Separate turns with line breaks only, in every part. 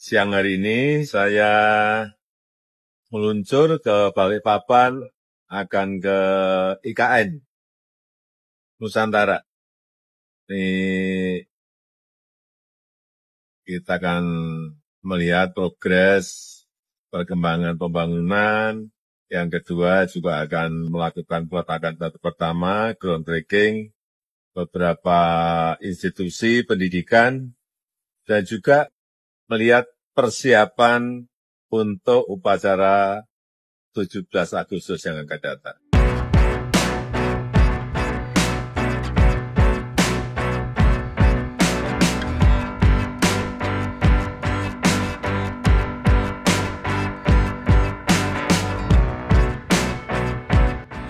Siang hari ini saya meluncur ke Balikpapan, akan ke IKN Nusantara. Ini kita akan melihat progres perkembangan pembangunan. Yang kedua juga akan melakukan peletakan batu pertama, groundbreaking, beberapa institusi pendidikan, dan juga melihat persiapan untuk upacara 17 Agustus yang akan datang.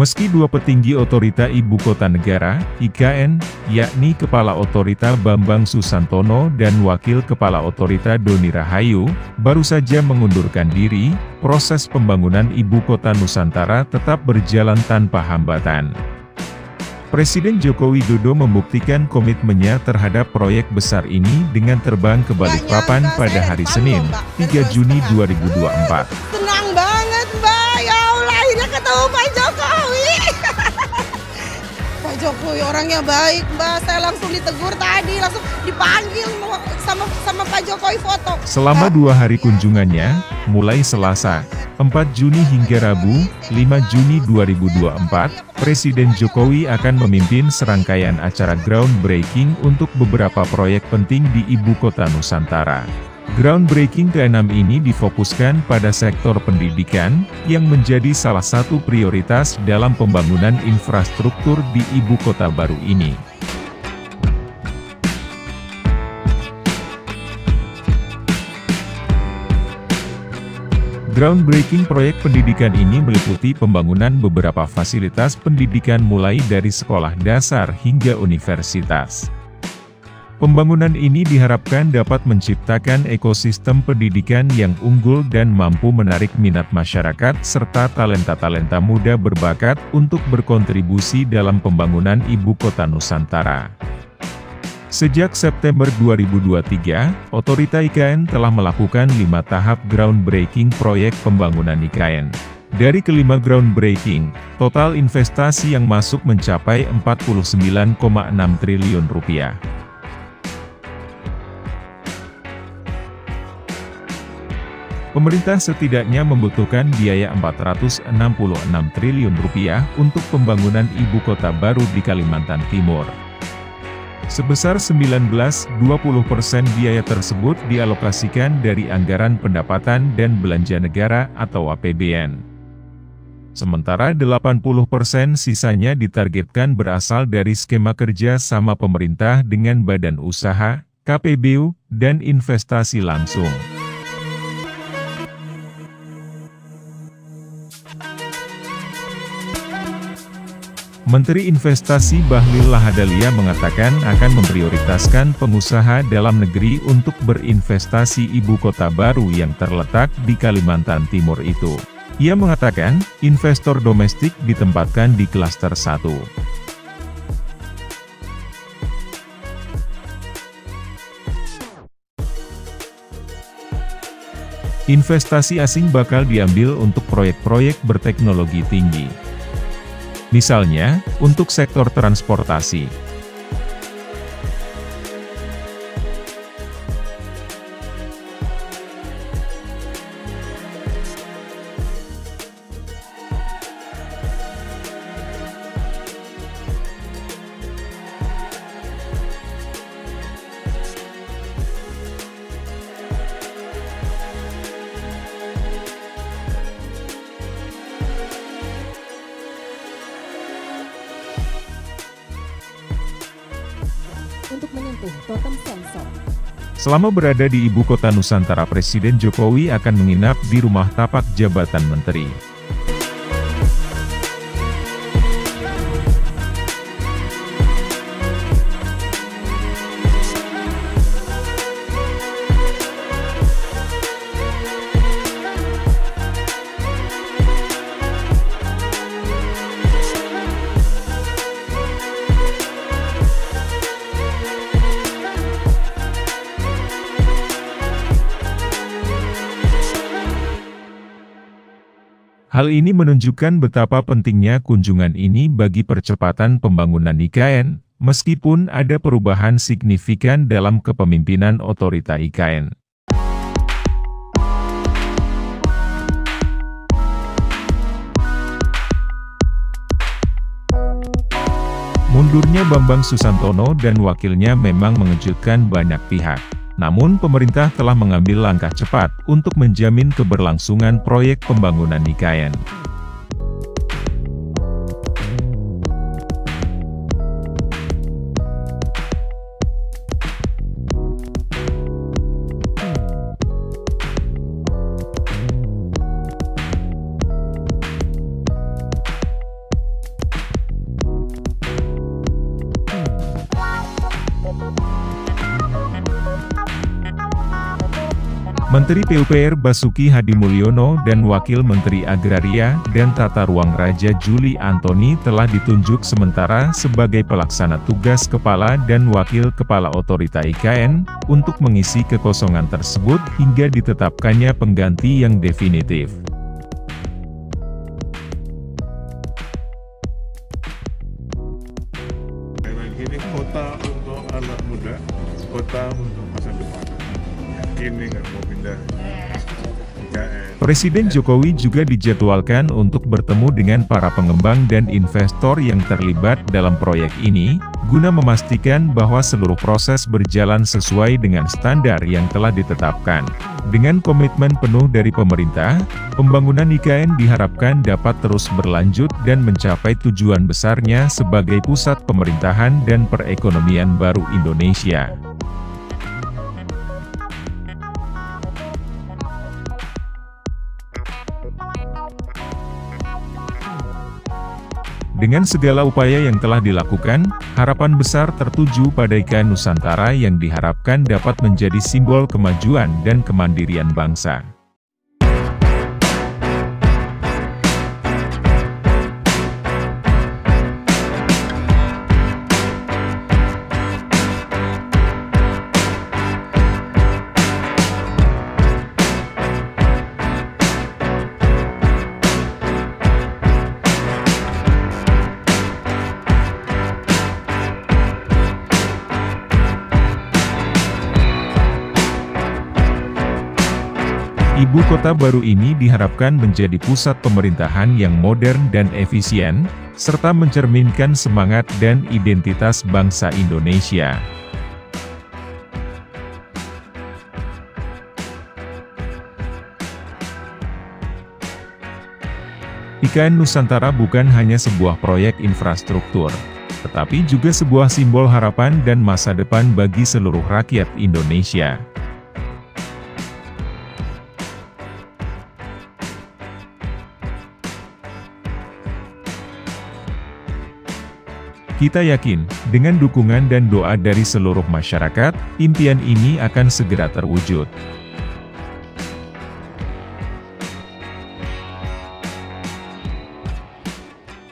Meski dua petinggi otorita Ibu Kota Negara, IKN, yakni Kepala Otorita Bambang Susantono dan Wakil Kepala Otorita Doni Rahayu, baru saja mengundurkan diri, proses pembangunan Ibu Kota Nusantara tetap berjalan tanpa hambatan. Presiden Joko Widodo membuktikan komitmennya terhadap proyek besar ini dengan terbang ke Balikpapan pada hari Senin, 3 Juni 2024.
Senang banget, Mbak. Ya Allah, akhirnya ketemu Pak Jokowi. Pak Jokowi orangnya baik, Mbak. Saya langsung ditegur tadi, langsung dipanggil sama Pak Jokowi foto.
Selama 2 hari kunjungannya, mulai Selasa, 4 Juni hingga Rabu, 5 Juni 2024, Presiden Jokowi akan memimpin serangkaian acara groundbreaking untuk beberapa proyek penting di Ibu Kota Nusantara. Groundbreaking ke-6 ini difokuskan pada sektor pendidikan, yang menjadi salah satu prioritas dalam pembangunan infrastruktur di Ibu Kota baru ini. Groundbreaking proyek pendidikan ini meliputi pembangunan beberapa fasilitas pendidikan mulai dari sekolah dasar hingga universitas. Pembangunan ini diharapkan dapat menciptakan ekosistem pendidikan yang unggul dan mampu menarik minat masyarakat serta talenta-talenta muda berbakat untuk berkontribusi dalam pembangunan Ibu Kota Nusantara. Sejak September 2023, Otorita IKN telah melakukan 5 tahap groundbreaking proyek pembangunan IKN. Dari kelima groundbreaking, total investasi yang masuk mencapai Rp49,6 triliun. Pemerintah setidaknya membutuhkan biaya Rp466 triliun untuk pembangunan ibu kota baru di Kalimantan Timur. Sebesar 19-20% biaya tersebut dialokasikan dari anggaran pendapatan dan belanja negara atau APBN. Sementara 80% sisanya ditargetkan berasal dari skema kerja sama pemerintah dengan badan usaha, KPBU, dan investasi langsung. Menteri Investasi Bahlil Lahadalia mengatakan akan memprioritaskan pengusaha dalam negeri untuk berinvestasi ibu kota baru yang terletak di Kalimantan Timur itu. Ia mengatakan, investor domestik ditempatkan di klaster 1. Investasi asing bakal diambil untuk proyek-proyek berteknologi tinggi. Misalnya, untuk sektor transportasi.
Untuk menyentuh totem sensor.
Selama berada di Ibu Kota Nusantara, Presiden Jokowi akan menginap di rumah tapak jabatan menteri. Hal ini menunjukkan betapa pentingnya kunjungan ini bagi percepatan pembangunan IKN, meskipun ada perubahan signifikan dalam kepemimpinan otorita IKN. Mundurnya Bambang Susantono dan wakilnya memang mengejutkan banyak pihak. Namun pemerintah telah mengambil langkah cepat untuk menjamin keberlangsungan proyek pembangunan IKN. Menteri PUPR Basuki Hadimulyono dan Wakil Menteri Agraria dan Tata Ruang Raja Juli Antoni telah ditunjuk sementara sebagai pelaksana tugas Kepala dan Wakil Kepala Otorita IKN, untuk mengisi kekosongan tersebut hingga ditetapkannya pengganti yang definitif.
Memang ini kota untuk anak muda, kota untuk masa depan. Ini nggak mau pindah IKN.
Presiden Jokowi juga dijadwalkan untuk bertemu dengan para pengembang dan investor yang terlibat dalam proyek ini, guna memastikan bahwa seluruh proses berjalan sesuai dengan standar yang telah ditetapkan. Dengan komitmen penuh dari pemerintah, pembangunan IKN diharapkan dapat terus berlanjut dan mencapai tujuan besarnya sebagai pusat pemerintahan dan perekonomian baru Indonesia. Dengan segala upaya yang telah dilakukan, harapan besar tertuju pada IKN Nusantara yang diharapkan dapat menjadi simbol kemajuan dan kemandirian bangsa. Ibu kota baru ini diharapkan menjadi pusat pemerintahan yang modern dan efisien, serta mencerminkan semangat dan identitas bangsa Indonesia. IKN Nusantara bukan hanya sebuah proyek infrastruktur, tetapi juga sebuah simbol harapan dan masa depan bagi seluruh rakyat Indonesia. Kita yakin, dengan dukungan dan doa dari seluruh masyarakat, impian ini akan segera terwujud.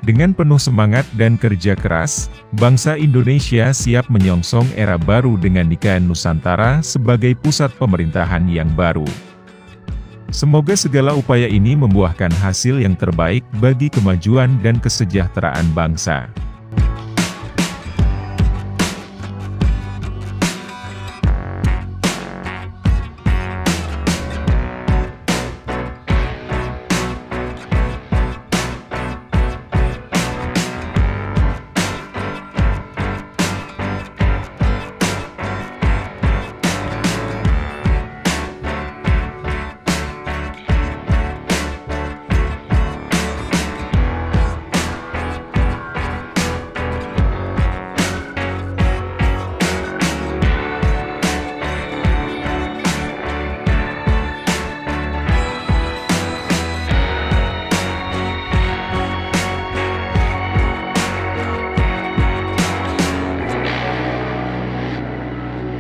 Dengan penuh semangat dan kerja keras, bangsa Indonesia siap menyongsong era baru dengan IKN Nusantara sebagai pusat pemerintahan yang baru. Semoga segala upaya ini membuahkan hasil yang terbaik bagi kemajuan dan kesejahteraan bangsa.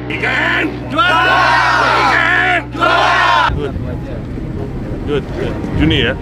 IKN juara! IKN juara! Good. Juni ya?